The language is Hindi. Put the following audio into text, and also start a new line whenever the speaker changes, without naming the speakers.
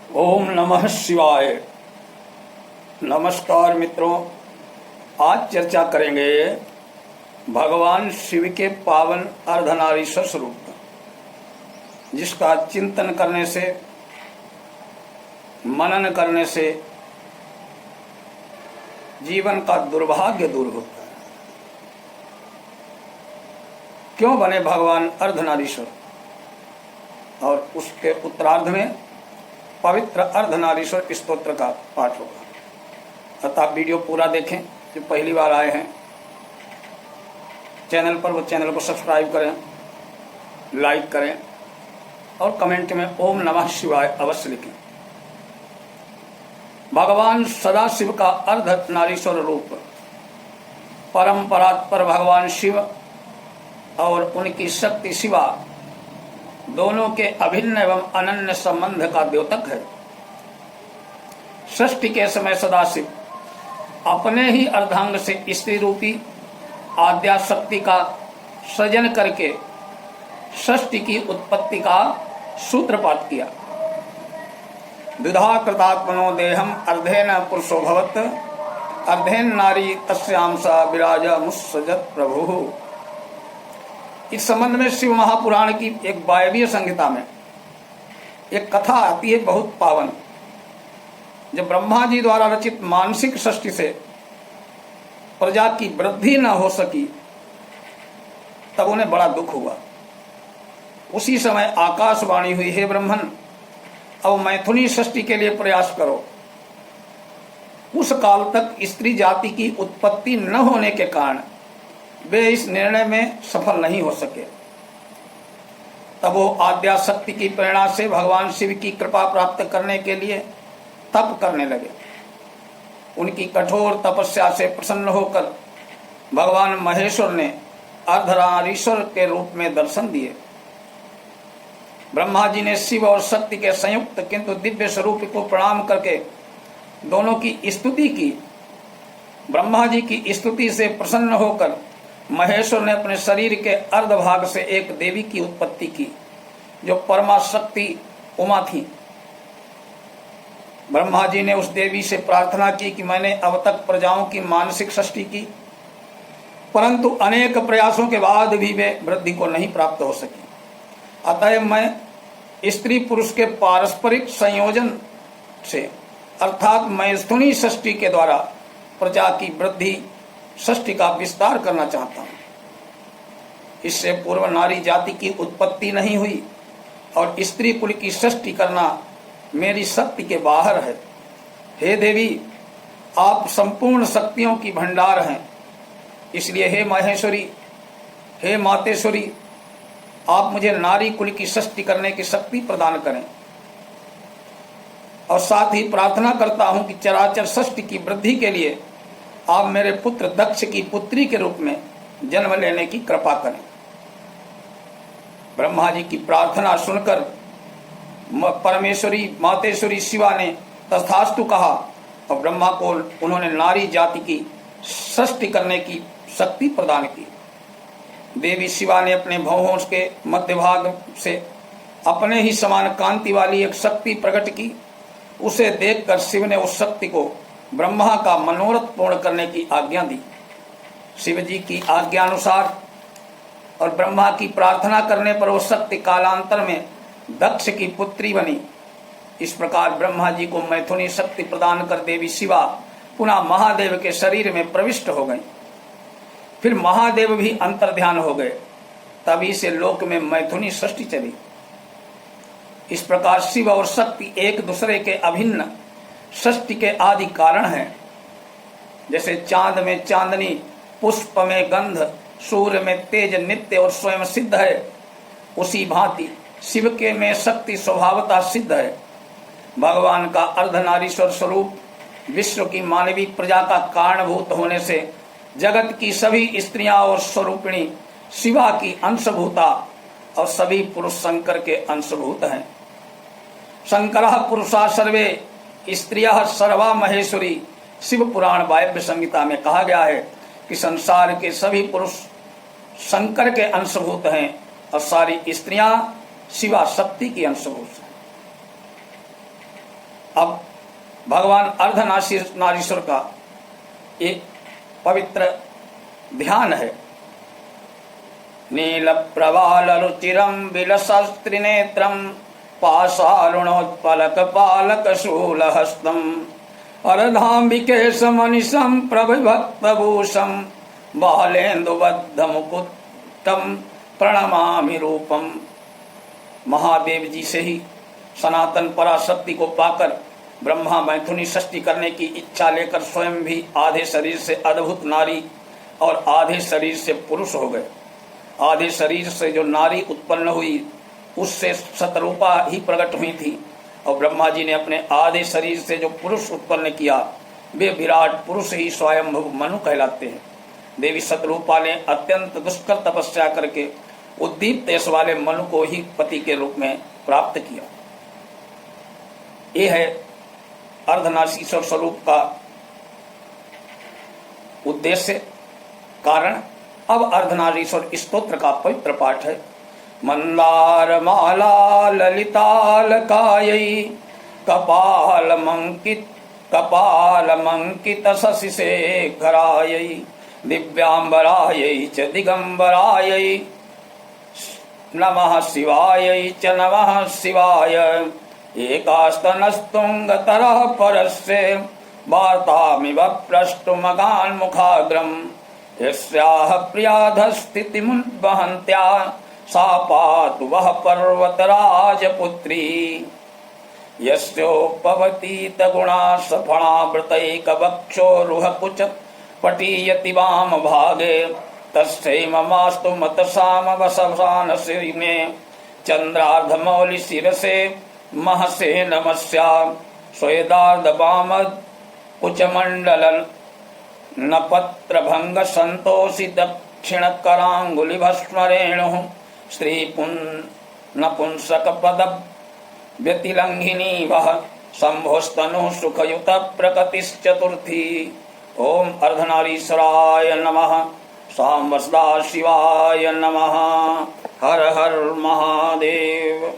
ओम नमः शिवाय। नमस्कार मित्रों, आज चर्चा करेंगे भगवान शिव के पावन अर्धनारीश्वर स्वरूप, जिसका चिंतन करने से, मनन करने से जीवन का दुर्भाग्य दूर होता है। क्यों बने भगवान अर्धनारीश्वर, और उसके उत्तरार्ध में पवित्र अर्धनारीश्वर स्तोत्र का पाठ होगा। अतः आप वीडियो पूरा देखें। जो पहली बार आए हैं चैनल पर, वो चैनल को सब्सक्राइब करें, लाइक करें और कमेंट में ओम नमः शिवाय अवश्य लिखें। भगवान सदाशिव का अर्धनारीश्वर रूप परंपरा पर भगवान शिव और उनकी शक्ति शिवा दोनों के अभिन्न एवं अनन्य संबंध का द्योतक है। सृष्टि के समय सदाशिव अपने ही अर्धांग से स्त्री रूपी आद्या शक्ति का सृजन करके सृष्टि की उत्पत्ति का सूत्रपात किया। द्विधा कृतात्मनो देहम अर्धेन पुरुषो भवत् अर्धेन नारी तस्याम सा विराजा मुस्सजत प्रभु। इस संबंध में शिव महापुराण की एक वायवीय संहिता में एक कथा आती है, बहुत पावन। जब ब्रह्मा जी द्वारा रचित मानसिक सृष्टि से प्रजा की वृद्धि न हो सकी, तब उन्हें बड़ा दुख हुआ। उसी समय आकाशवाणी हुई, हे ब्रह्मन, अब मैथुनी सृष्टि के लिए प्रयास करो। उस काल तक स्त्री जाति की उत्पत्ति न होने के कारण वे इस निर्णय में सफल नहीं हो सके। तब वो आद्या शक्ति की प्रेरणा से भगवान शिव की कृपा प्राप्त करने के लिए तप करने लगे। उनकी कठोर तपस्या से प्रसन्न होकर भगवान महेश्वर ने अर्धनारीश्वर के रूप में दर्शन दिए। ब्रह्मा जी ने शिव और शक्ति के संयुक्त किंतु दिव्य स्वरूप को प्रणाम करके दोनों की स्तुति की। ब्रह्मा जी की स्तुति से प्रसन्न होकर महेश्वर ने अपने शरीर के अर्धभाग से एक देवी की उत्पत्ति की, जो परमा शक्ति उमा थी। ब्रह्मा जी ने उस देवी से प्रार्थना की कि मैंने अब तक प्रजाओं की मानसिक सृष्टि की, परंतु अनेक प्रयासों के बाद भी वे वृद्धि को नहीं प्राप्त हो सकी। अतः मैं स्त्री पुरुष के पारस्परिक संयोजन से अर्थात मैथुनी सृष्टि के द्वारा प्रजा की वृद्धि, सृष्टि का विस्तार करना चाहता हूं। इससे पूर्व नारी जाति की उत्पत्ति नहीं हुई और स्त्री कुल की सृष्टि करना मेरी शक्ति के बाहर है। हे देवी, आप संपूर्ण शक्तियों की भंडार हैं, इसलिए हे महेश्वरी, हे मातेश्वरी, आप मुझे नारी कुल की सृष्टि करने की शक्ति प्रदान करें। और साथ ही प्रार्थना करता हूं कि चराचर सृष्टि की वृद्धि के लिए आप मेरे पुत्र दक्ष की पुत्री के रूप में जन्म लेने की कृपा करें। ब्रह्मा जी की प्रार्थना सुनकर परमेश्वरी मातेश्वरी शिवा ने तथास्तु कहा और ब्रह्मा को उन्होंने नारी जाति की सृष्टि करने की शक्ति प्रदान की। देवी शिवा ने अपने भौहों के मध्य भाग से अपने ही समान कांति वाली एक शक्ति प्रकट की। उसे देखकर शिव ने उस शक्ति को ब्रह्मा का मनोरथ पूर्ण करने की आज्ञा दी। शिव जी की आज्ञा अनुसार और ब्रह्मा की प्रार्थना करने पर वो शक्ति कालांतर में दक्ष की पुत्री बनी। इस प्रकार ब्रह्मा जी को मैथुनी शक्ति प्रदान कर देवी शिवा पुनः महादेव के शरीर में प्रविष्ट हो गई। फिर महादेव भी अंतर्ध्यान हो गए, तभी से लोक में मैथुनी सृष्टि चली। इस प्रकार शिव और शक्ति एक दूसरे के अभिन्न सृष्टि के आदि कारण है। जैसे चांद में चांदनी, पुष्प में गंध, सूर्य में तेज नित्य और स्वयं सिद्ध है, उसी भांति शिव के में शक्ति स्वभावतः सिद्ध है। भगवान का अर्धनारीश्वर स्वरूप विश्व की मानवीय प्रजा का कारणभूत होने से जगत की सभी स्त्रियां और स्वरूपिणी शिवा की अंशभूता और सभी पुरुष शंकर के अंशभूत हैं। शंकरः पुरुषा सर्वे स्त्रियः सर्वा महेश्वरी। शिव पुराण वायव्य संहिता में कहा गया है कि संसार के सभी पुरुष शंकर के अंशभूत हैं और सारी स्त्रियां शिवा शक्ति की अंशभूत हैं। अब भगवान अर्धनारीश्वर का एक पवित्र ध्यान है। नील प्रवाल रुचिरम विलसस्त्रिनेत्रम पाशारुणोत्पलक पालक शूलहस्तम अर्धाम्बिकेश मनिषम प्रभभक्तभूषम बालेन्दुबद्ध मुकुटम प्रणमामि रूपम। महादेव जी से ही सनातन पराशक्ति को पाकर ब्रह्मा मैथुनी सृष्टि करने की इच्छा लेकर स्वयं भी आधे शरीर से अद्भुत नारी और आधे शरीर से पुरुष हो गए। आधे शरीर से जो नारी उत्पन्न हुई उससे सतरूपा ही प्रकट हुई थी, और ब्रह्मा जी ने अपने आधे शरीर से जो पुरुष उत्पन्न किया वे विराट पुरुष ही स्वयंभू मनु कहलाते हैं। देवी सतरूपा ने अत्यंत दुष्कर तपस्या करके उद्दीप्त यश वाले मनु को ही पति के रूप में प्राप्त किया। ये है अर्धनारीश्वर स्वरूप का उद्देश्य, कारण। अब अर्धनारीश्वर स्तोत्र का पवित्र पाठ है। मंदार माला ललिताल कायै कपाल मंकित शशि शेखरायै दिव्यांबरायै च दिगंबरायै नमः शिवायै च नमः शिवाय। एकास्तनस्तुंगतरः परस्य वार्तामिव प्रष्टुमगान्मुखाग्रम् यस्याः प्रियाधस्थितिमुद्वहन्त्या सा पातु वः पर्वतराजपुत्री। यस्योपवतीत गुणा सफणावृतैकवक्षोरुहकुच पटीयति वाम भागे तस्यै ममास्तु मतसामवसवानसि मे चन्द्रार्धमौलि शिरसे महसे नमस्या स्वेदार्धवाम कुचमण्डलं नपत्रभंग संतोषि दक्षिण करांगुलिभस्मरेणु श्री नपुंसक पद व्यतिलंघिनी वह शंभोस्तनु सुखयुत प्रकृतिश्चतुर्थी। ओम अर्धनारीश्वराय नमः। सांब सदा शिवाय नमः। हर हर महादेव।